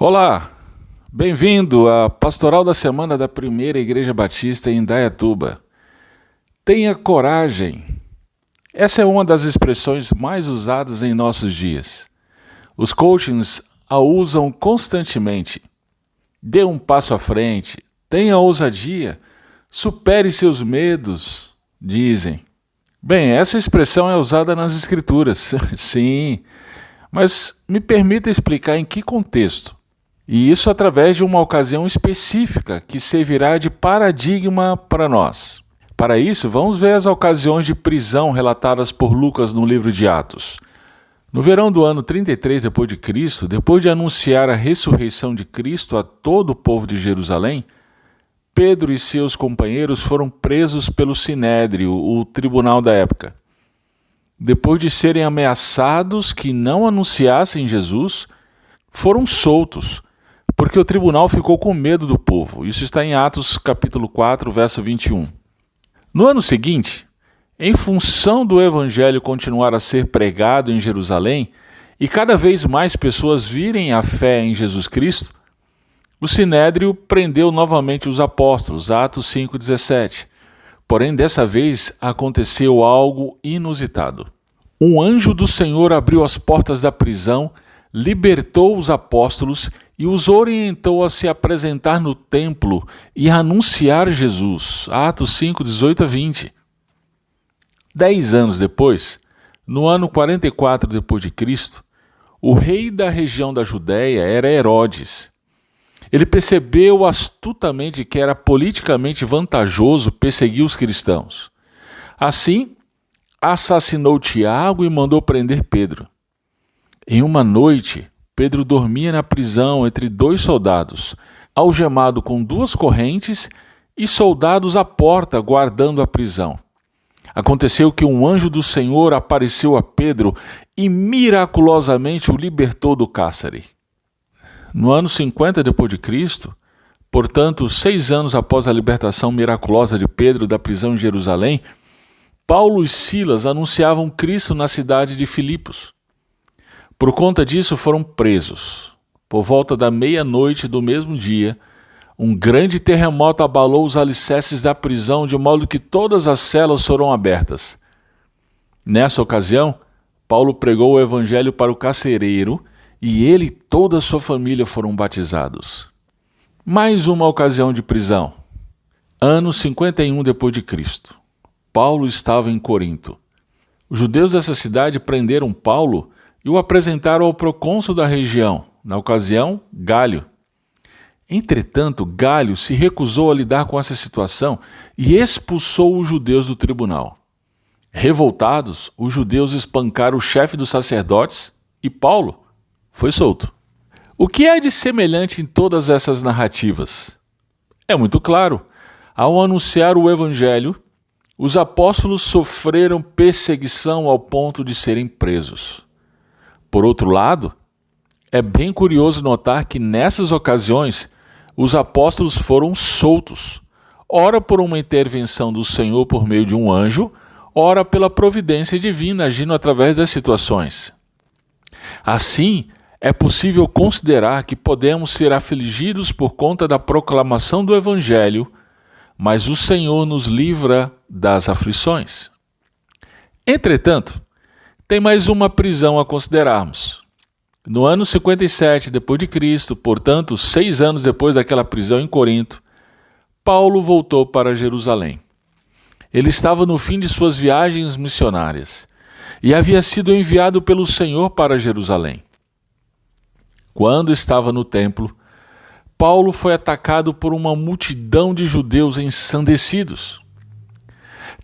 Olá, bem-vindo à Pastoral da Semana da Primeira Igreja Batista em Indaiatuba. Tenha coragem. Essa é uma das expressões mais usadas em nossos dias. Os coachings a usam constantemente. Dê um passo à frente, tenha ousadia, supere seus medos, dizem. Bem, essa expressão é usada nas Escrituras, sim, mas me permita explicar em que contexto. E isso através de uma ocasião específica que servirá de paradigma para nós. Para isso, vamos ver as ocasiões de prisão relatadas por Lucas no livro de Atos. No verão do ano 33 d.C., depois de anunciar a ressurreição de Cristo a todo o povo de Jerusalém, Pedro e seus companheiros foram presos pelo Sinédrio, o tribunal da época. Depois de serem ameaçados que não anunciassem Jesus, foram soltos, porque o tribunal ficou com medo do povo. Isso está em Atos capítulo 4, verso 21. No ano seguinte, em função do evangelho continuar a ser pregado em Jerusalém e cada vez mais pessoas virem a fé em Jesus Cristo, o Sinédrio prendeu novamente os apóstolos, Atos 5,17. Porém, dessa vez aconteceu algo inusitado. Um anjo do Senhor abriu as portas da prisão, libertou os apóstolos e os orientou a se apresentar no templo e a anunciar Jesus. Atos 5, 18 a 20. 10 anos depois, no ano 44 d.C., o rei da região da Judéia era Herodes. Ele percebeu astutamente que era politicamente vantajoso perseguir os cristãos. Assim, assassinou Tiago e mandou prender Pedro. Em uma noite, Pedro dormia na prisão entre 2 soldados, algemado com 2 correntes e soldados à porta guardando a prisão. Aconteceu que um anjo do Senhor apareceu a Pedro e miraculosamente o libertou do cárcere. No ano 50 d.C., portanto, 6 anos após a libertação miraculosa de Pedro da prisão em Jerusalém, Paulo e Silas anunciavam Cristo na cidade de Filipos. Por conta disso, foram presos. Por volta da meia-noite do mesmo dia, um grande terremoto abalou os alicerces da prisão, de modo que todas as celas foram abertas. Nessa ocasião, Paulo pregou o evangelho para o carcereiro e ele e toda a sua família foram batizados. Mais uma ocasião de prisão. Ano 51 d.C. Paulo estava em Corinto. Os judeus dessa cidade prenderam Paulo e o apresentaram ao procônsul da região, na ocasião, Galho. Entretanto, Galho se recusou a lidar com essa situação e expulsou os judeus do tribunal. Revoltados, os judeus espancaram o chefe dos sacerdotes e Paulo foi solto. O que há de semelhante em todas essas narrativas? É muito claro. Ao anunciar o evangelho, os apóstolos sofreram perseguição ao ponto de serem presos. Por outro lado, é bem curioso notar que nessas ocasiões os apóstolos foram soltos, ora por uma intervenção do Senhor por meio de um anjo, ora pela providência divina agindo através das situações. Assim, é possível considerar que podemos ser afligidos por conta da proclamação do Evangelho, mas o Senhor nos livra das aflições. Entretanto, tem mais uma prisão a considerarmos. No ano 57 d.C., portanto, 6 anos depois daquela prisão em Corinto, Paulo voltou para Jerusalém. Ele estava no fim de suas viagens missionárias e havia sido enviado pelo Senhor para Jerusalém. Quando estava no templo, Paulo foi atacado por uma multidão de judeus ensandecidos.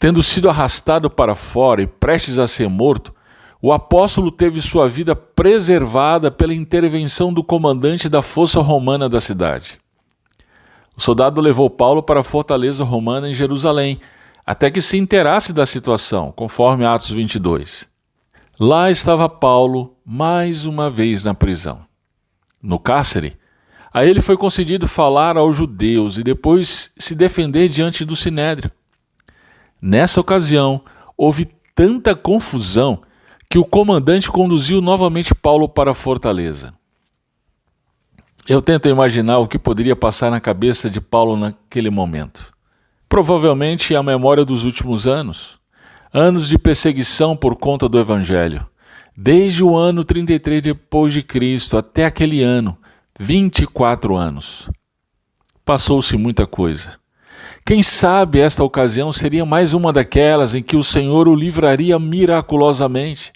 Tendo sido arrastado para fora e prestes a ser morto, o apóstolo teve sua vida preservada pela intervenção do comandante da força romana da cidade. O soldado levou Paulo para a fortaleza romana em Jerusalém, até que se inteirasse da situação, conforme Atos 22. Lá estava Paulo, mais uma vez na prisão. No cárcere, a ele foi concedido falar aos judeus e depois se defender diante do Sinédrio. Nessa ocasião, houve tanta confusão que o comandante conduziu novamente Paulo para a fortaleza. Eu tento imaginar o que poderia passar na cabeça de Paulo naquele momento. Provavelmente a memória dos últimos anos. Anos de perseguição por conta do Evangelho. Desde o ano 33 depois de Cristo até aquele ano, 24 anos. Passou-se muita coisa. Quem sabe esta ocasião seria mais uma daquelas em que o Senhor o livraria miraculosamente.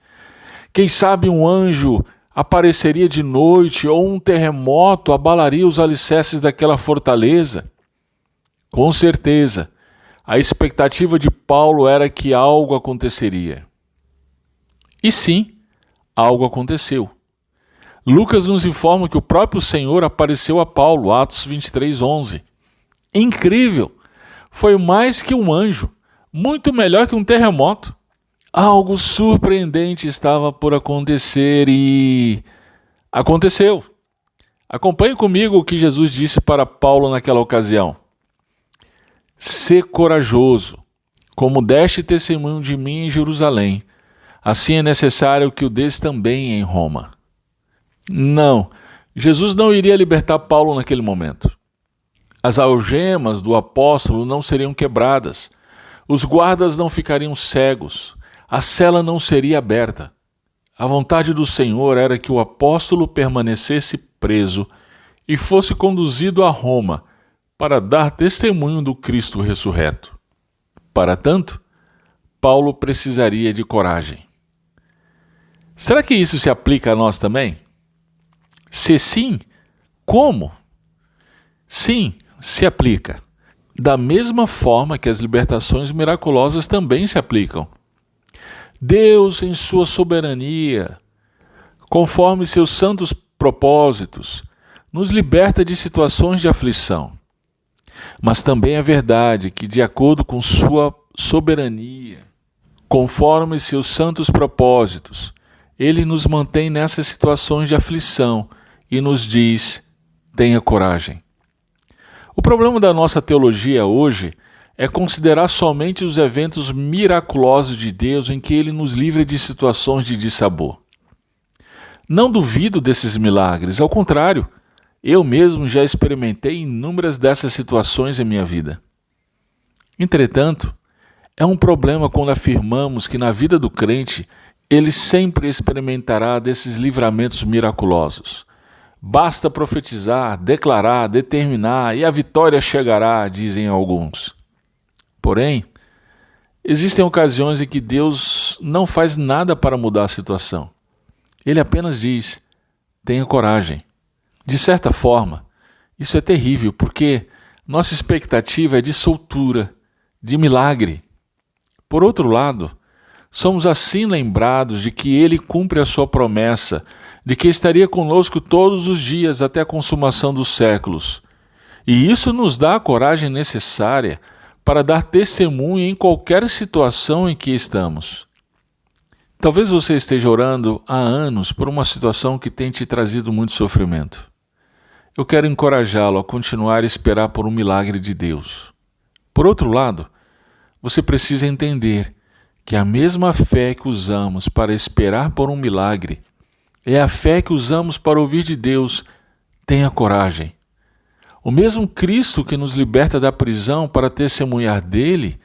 Quem sabe um anjo apareceria de noite ou um terremoto abalaria os alicerces daquela fortaleza. Com certeza, a expectativa de Paulo era que algo aconteceria. E sim, algo aconteceu. Lucas nos informa que o próprio Senhor apareceu a Paulo, Atos 23:11. Incrível! Foi mais que um anjo, muito melhor que um terremoto. Algo surpreendente estava por acontecer e aconteceu. Acompanhe comigo o que Jesus disse para Paulo naquela ocasião. Sê corajoso, como deste testemunho de mim em Jerusalém, assim é necessário que o des também em Roma. Não, Jesus não iria libertar Paulo naquele momento. As algemas do apóstolo não seriam quebradas, os guardas não ficariam cegos, a cela não seria aberta. A vontade do Senhor era que o apóstolo permanecesse preso e fosse conduzido a Roma para dar testemunho do Cristo ressurreto. Para tanto, Paulo precisaria de coragem. Será que isso se aplica a nós também? Se sim, como? Sim, se aplica. Da mesma forma que as libertações miraculosas também se aplicam. Deus, em sua soberania, conforme seus santos propósitos, nos liberta de situações de aflição. Mas também é verdade que, de acordo com sua soberania, conforme seus santos propósitos, Ele nos mantém nessas situações de aflição e nos diz: tenha coragem. O problema da nossa teologia hoje é considerar somente os eventos miraculosos de Deus em que Ele nos livra de situações de dissabor. Não duvido desses milagres, ao contrário, eu mesmo já experimentei inúmeras dessas situações em minha vida. Entretanto, é um problema quando afirmamos que na vida do crente ele sempre experimentará desses livramentos miraculosos. Basta profetizar, declarar, determinar e a vitória chegará, dizem alguns. Porém, existem ocasiões em que Deus não faz nada para mudar a situação. Ele apenas diz: tenha coragem. De certa forma, isso é terrível, porque nossa expectativa é de soltura, de milagre. Por outro lado, somos assim lembrados de que Ele cumpre a sua promessa, de que estaria conosco todos os dias até a consumação dos séculos. E isso nos dá a coragem necessária para dar testemunho em qualquer situação em que estamos. Talvez você esteja orando há anos por uma situação que tem te trazido muito sofrimento. Eu quero encorajá-lo a continuar a esperar por um milagre de Deus. Por outro lado, você precisa entender que a mesma fé que usamos para esperar por um milagre é a fé que usamos para ouvir de Deus: tenha coragem. O mesmo Cristo que nos liberta da prisão para testemunhar dele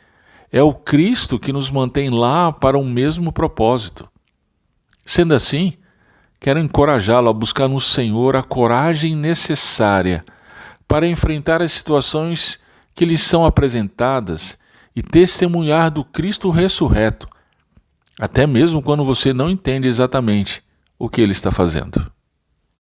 é o Cristo que nos mantém lá para um mesmo propósito. Sendo assim, quero encorajá-lo a buscar no Senhor a coragem necessária para enfrentar as situações que lhe são apresentadas e testemunhar do Cristo ressurreto, até mesmo quando você não entende exatamente o que Ele está fazendo.